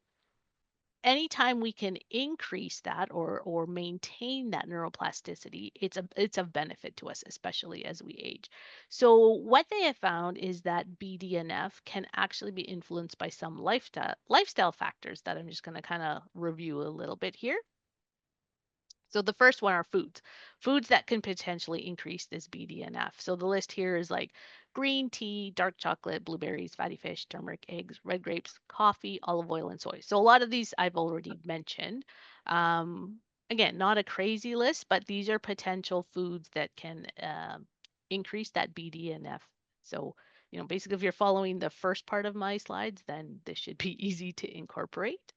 anytime we can increase that or maintain that neuroplasticity, it's of benefit to us, especially as we age. So what they have found is that BDNF can actually be influenced by some lifestyle factors that I'm just going to kind of review a little bit here. So the first one are foods that can potentially increase this BDNF. So the list here is like green tea, dark chocolate, blueberries, fatty fish, turmeric, eggs, red grapes, coffee, olive oil, and soy. So a lot of these I've already mentioned. Again, not a crazy list, but these are potential foods that can increase that BDNF. So, basically, if you're following the first part of my slides, then this should be easy to incorporate.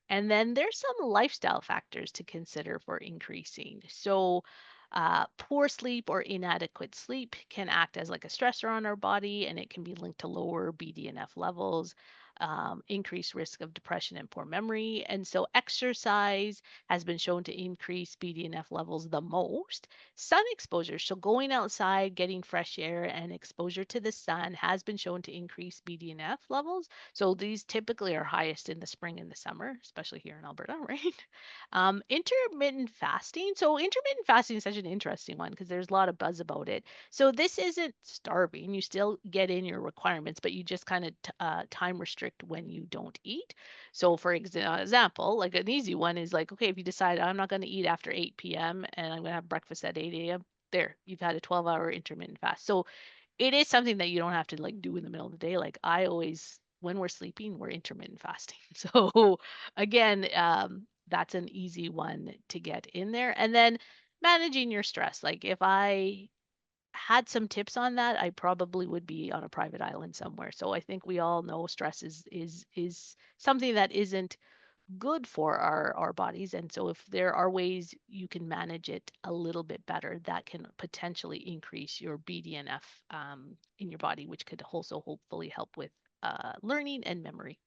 And then there's some lifestyle factors to consider for increasing. So, poor sleep or inadequate sleep can act as like a stressor on our body, and it can be linked to lower BDNF levels, increased risk of depression and poor memory. And so, exercise has been shown to increase BDNF levels the most. Sun exposure, so going outside, getting fresh air, and exposure to the sun has been shown to increase BDNF levels. So these typically are highest in the spring and the summer, especially here in Alberta, right? Intermittent fasting. So intermittent fasting is such an interesting one because there's a lot of buzz about it. So this isn't starving. You still get in your requirements, but you just kind of time restrict restrict when you don't eat. So, for example, like an easy one is like, okay, if you decide I'm not going to eat after 8 p.m. and I'm going to have breakfast at 8 a.m., there, you've had a 12-hour intermittent fast. So, it is something that you don't have to like do in the middle of the day. Like I always, when we're sleeping, we're intermittent fasting. So again, that's an easy one to get in there. And then managing your stress. Like if I had some tips on that, I probably would be on a private island somewhere. So I think we all know stress is something that isn't good for our bodies. And so if there are ways you can manage it a little bit better, that can potentially increase your BDNF in your body, which could also hopefully help with learning and memory.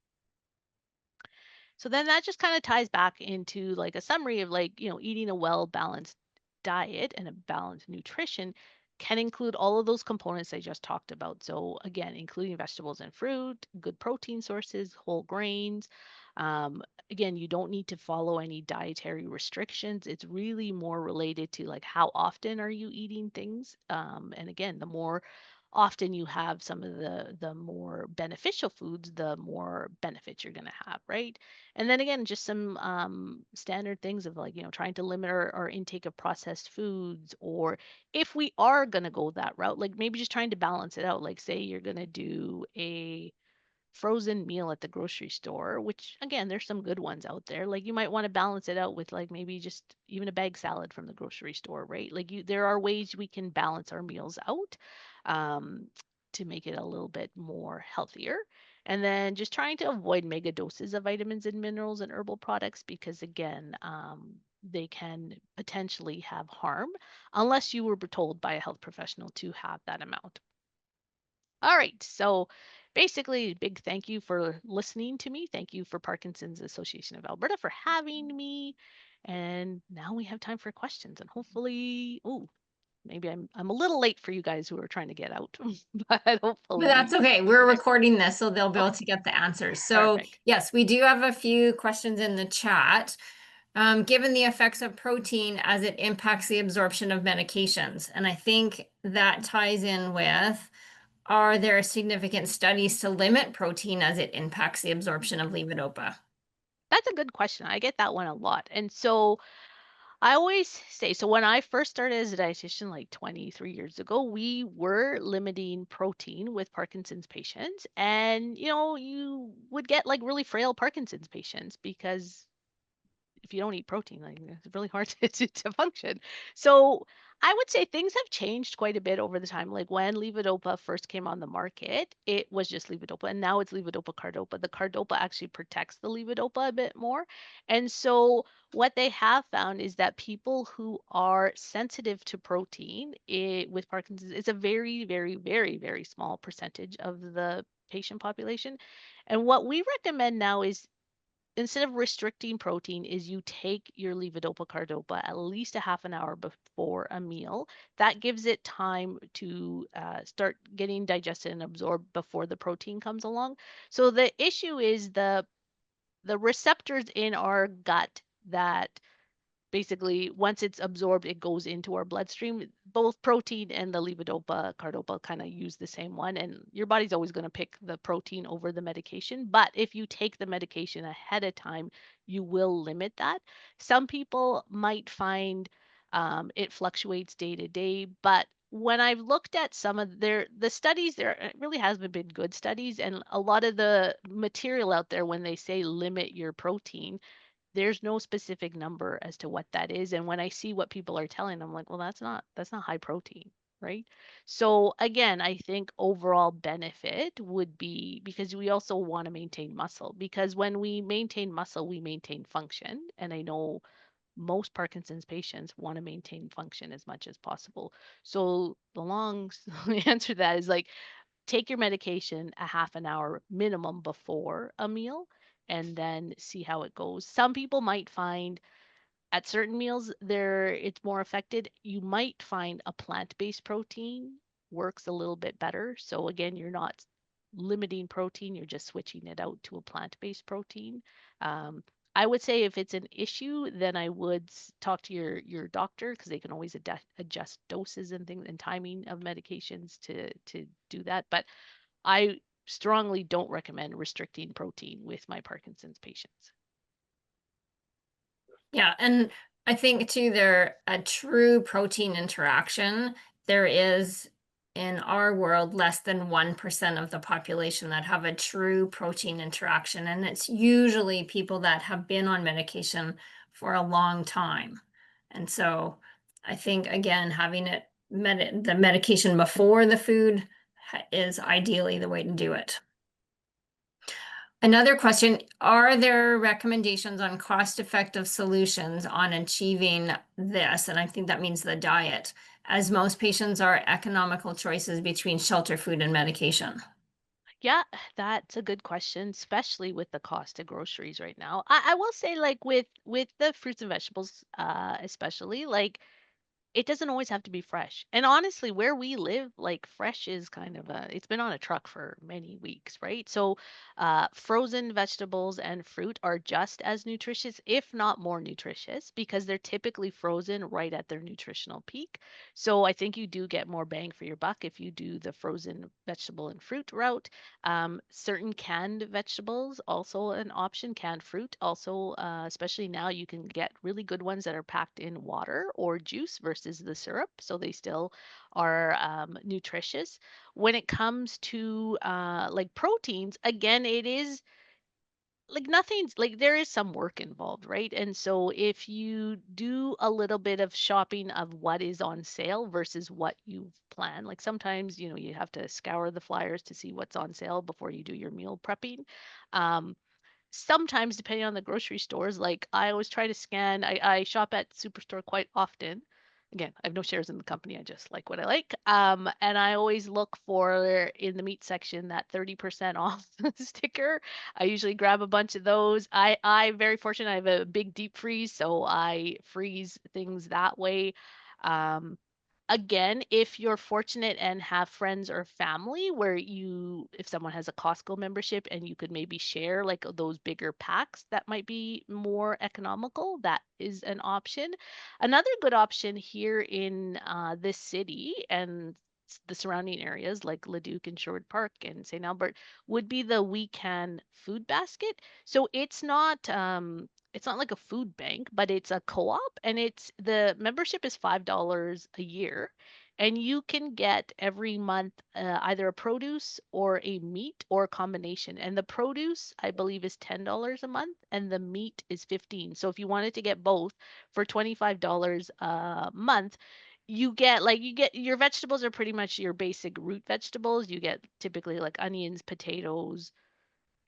So then that just kind of ties back into like a summary of like, eating a well balanced diet and a balanced nutrition can include all of those components I just talked about. So again, including vegetables and fruit, good protein sources, whole grains. Again, you don't need to follow any dietary restrictions. It's really more related to like how often are you eating things. And again, the more often you have some of the more beneficial foods, the more benefits you're going to have, right? And then again, just some standard things of like, trying to limit our intake of processed foods, or if we are going to go that route, like maybe just trying to balance it out. Like, say you're going to do a frozen meal at the grocery store, which again, there's some good ones out there. Like you might want to balance it out with like maybe just even a bag salad from the grocery store, right? Like there are ways we can balance our meals out um, to make it a little bit more healthier. And then just trying to avoid mega doses of vitamins and minerals and herbal products because again, they can potentially have harm unless you were told by a health professional to have that amount. All right. So basically, big thank you for listening to me. Thank you for Parkinson's Association of Alberta for having me. And now we have time for questions. And hopefully, oh, maybe I'm a little late for you guys who are trying to get out, but But hopefully that's we okay. can We're connect. recording this, so they'll be able Okay, to get the answers. So, perfect. yes, we do have a few questions in the chat. Given the effects of protein as it impacts the absorption of medications, and I think that ties in with, are there significant studies to limit protein as it impacts the absorption of levodopa? That's a good question. I get that one a lot. And so I always say, so when I first started as a dietitian like 23 years ago, we were limiting protein with Parkinson's patients. And, you would get like really frail Parkinson's patients because if you don't eat protein, like it's really hard to function. So I would say things have changed quite a bit over the time. Like when levodopa first came on the market, it was just levodopa, and now it's levodopa cardopa. The cardopa actually protects the levodopa a bit more. And so what they have found is that people who are sensitive to protein with Parkinson's, it's a very, very, very, very small percentage of the patient population. And what we recommend now is instead of restricting protein is you take your levodopa cardopa at least a half an hour before a meal. That gives it time to start getting digested and absorbed before the protein comes along. So the issue is the receptors in our gut that basically once it's absorbed it goes into our bloodstream. Both protein and the levodopa cardopa kind of use the same one, and your body's always going to pick the protein over the medication, but if you take the medication ahead of time you will limit that. Some people might find it fluctuates day to day, but when I've looked at some of the studies, there it really hasn't been good studies, and a lot of the material out there when they say limit your protein, there's no specific number as to what that is. And when I see what people are telling, I'm like, well, that's not high protein, right? So again, I think overall benefit would be because we also want to maintain muscle because when we maintain muscle, we maintain function. And I know most Parkinson's patients want to maintain function as much as possible. So the long answer to that is like take your medication a half an hour minimum before a meal and then see how it goes. Some people might find at certain meals there it's more affected. You might find a plant-based protein works a little bit better. So again, you're not limiting protein, you're just switching it out to a plant-based protein. Um, I would say if it's an issue, then I would talk to your doctor because they can always adjust doses and things and timing of medications to do that. But I strongly don't recommend restricting protein with my Parkinson's patients. Yeah, and I think too, there a true protein interaction, there is in our world less than 1% of the population that have a true protein interaction. And it's usually people that have been on medication for a long time. And so I think again, having the medication before the food is ideally the way to do it. Another question, are there recommendations on cost-effective solutions on achieving this? And I think that means the diet, as most patients are economical choices between shelter food and medication. Yeah, that's a good question, especially with the cost of groceries right now. I will say, like with the fruits and vegetables, especially like it doesn't always have to be fresh. And honestly, where we live, like fresh is kind of it's been on a truck for many weeks, right? So, frozen vegetables and fruit are just as nutritious, if not more nutritious, because they're typically frozen right at their nutritional peak. So, I think you do get more bang for your buck if you do the frozen vegetable and fruit route. Certain canned vegetables, also an option, canned fruit, also, especially now, you can get really good ones that are packed in water or juice versus the syrup. So they still are nutritious. When it comes to like proteins, again, it is like nothing's like there is some work involved, right? And so if you do a little bit of shopping of what is on sale versus what you've planned, like sometimes, you have to scour the flyers to see what's on sale before you do your meal prepping. Um, Sometimes depending on the grocery stores, like I always try to scan. I shop at Superstore quite often. Again, I have no shares in the company. I just like what I like. And I always look for in the meat section that 30% off sticker. I usually grab a bunch of those. I very fortunate. I have a big deep freeze, so I freeze things that way. Um, Again, if you're fortunate and have friends or family where if someone has a Costco membership and you could maybe share like those bigger packs that might be more economical, that is an option. Another good option here in this city and the surrounding areas like Leduc and Sherwood Park and St. Albert would be the We Can food basket. So it's not like a food bank, but it's a co-op and it's the membership is $5 a year. And you can get every month either a produce or a meat or a combination. And the produce, I believe, is $10 a month and the meat is 15. So if you wanted to get both for $25 a month, you get your vegetables are pretty much your basic root vegetables. You get typically like onions, potatoes,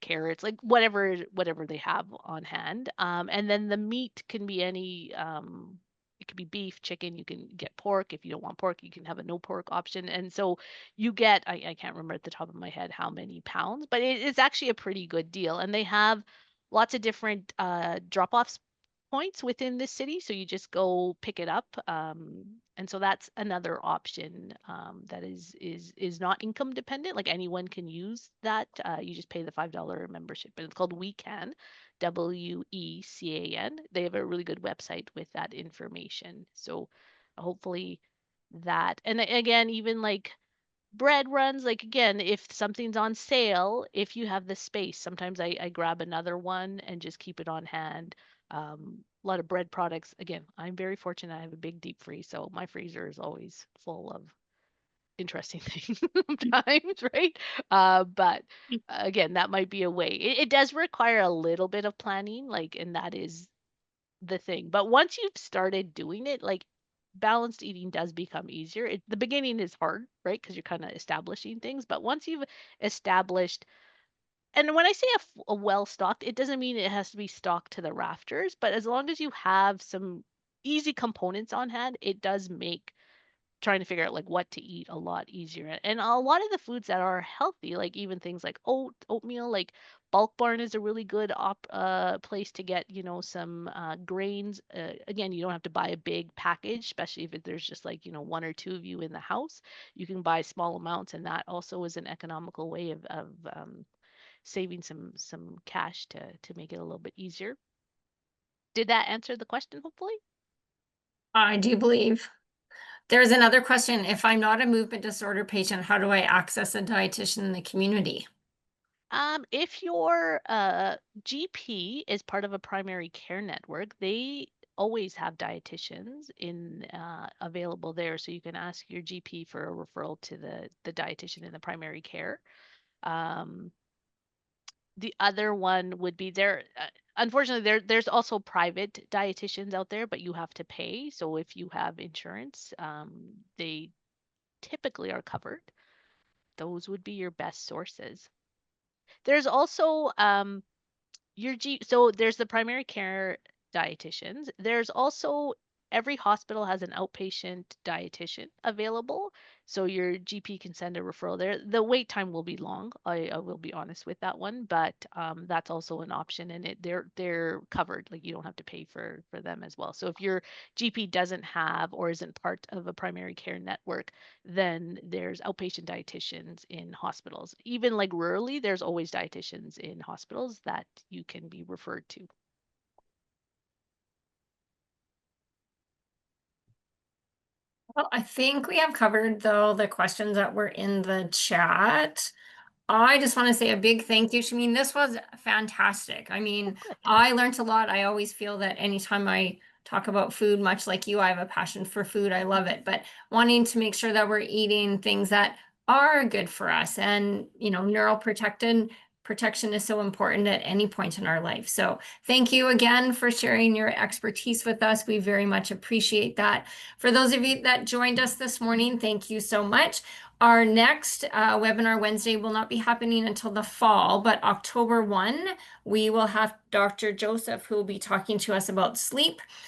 carrots, like whatever they have on hand. And then the meat can be any it could be beef, chicken, you can get pork. If you don't want pork, you can have a no pork option. And so you get I can't remember at the top of my head how many pounds, but it's actually a pretty good deal. And they have lots of different drop-off points within this city, so you just go pick it up. And so that's another option that is not income dependent. Like anyone can use that. You just pay the $5 membership, and it's called WeCan, WECAN. They have a really good website with that information. So hopefully that, and again, even like bread runs, like again, if something's on sale, if you have the space, sometimes I grab another one and just keep it on hand. A lot of bread products. Again, I'm very fortunate. I have a big deep freeze, so my freezer is always full of interesting things sometimes, right? But again, that might be a way. It does require a little bit of planning, like, and that is the thing. But once you've started doing it, like balanced eating does become easier. The beginning is hard, right? Because you're kind of establishing things. But once you've established, and when I say a well stocked, it doesn't mean it has to be stocked to the rafters. But as long as you have some easy components on hand, it does make trying to figure out like what to eat a lot easier. And a lot of the foods that are healthy, like even things like oatmeal, like Bulk Barn is a really good place to get, some grains. Again, you don't have to buy a big package, especially if there's just like, one or two of you in the house. You can buy small amounts, and that also is an economical way of saving some cash to make it a little bit easier. Did that answer the question, hopefully? I do believe. There's another question. If I'm not a movement disorder patient, how do I access a dietitian in the community? If your GP is part of a primary care network, they always have dietitians in available there, so you can ask your GP for a referral to the dietitian in the primary care. Um, the other one would be there. Unfortunately, there's also private dietitians out there, but you have to pay. So if you have insurance, they typically are covered. Those would be your best sources. There's also so there's the primary care dietitians. There's also every hospital has an outpatient dietitian available. So your GP can send a referral there. The wait time will be long. I will be honest with that one, but that's also an option, and they're covered. Like you don't have to pay for them as well. So if your GP doesn't have or isn't part of a primary care network, then there's outpatient dietitians in hospitals. Even like rurally, there's always dietitians in hospitals that you can be referred to. Well, I think we have covered though the questions that were in the chat. I just want to say a big thank you, Shameem. This was fantastic. I Oh, mean, good. I learned a lot. I always feel that anytime I talk about food, much like you, I have a passion for food. I love it. But wanting to make sure that we're eating things that are good for us and, neural protection is so important at any point in our life. So thank you again for sharing your expertise with us. We very much appreciate that. For those of you that joined us this morning, thank you so much. Our next webinar Wednesday will not be happening until the fall, but October 1, we will have Dr. Joseph who will be talking to us about sleep.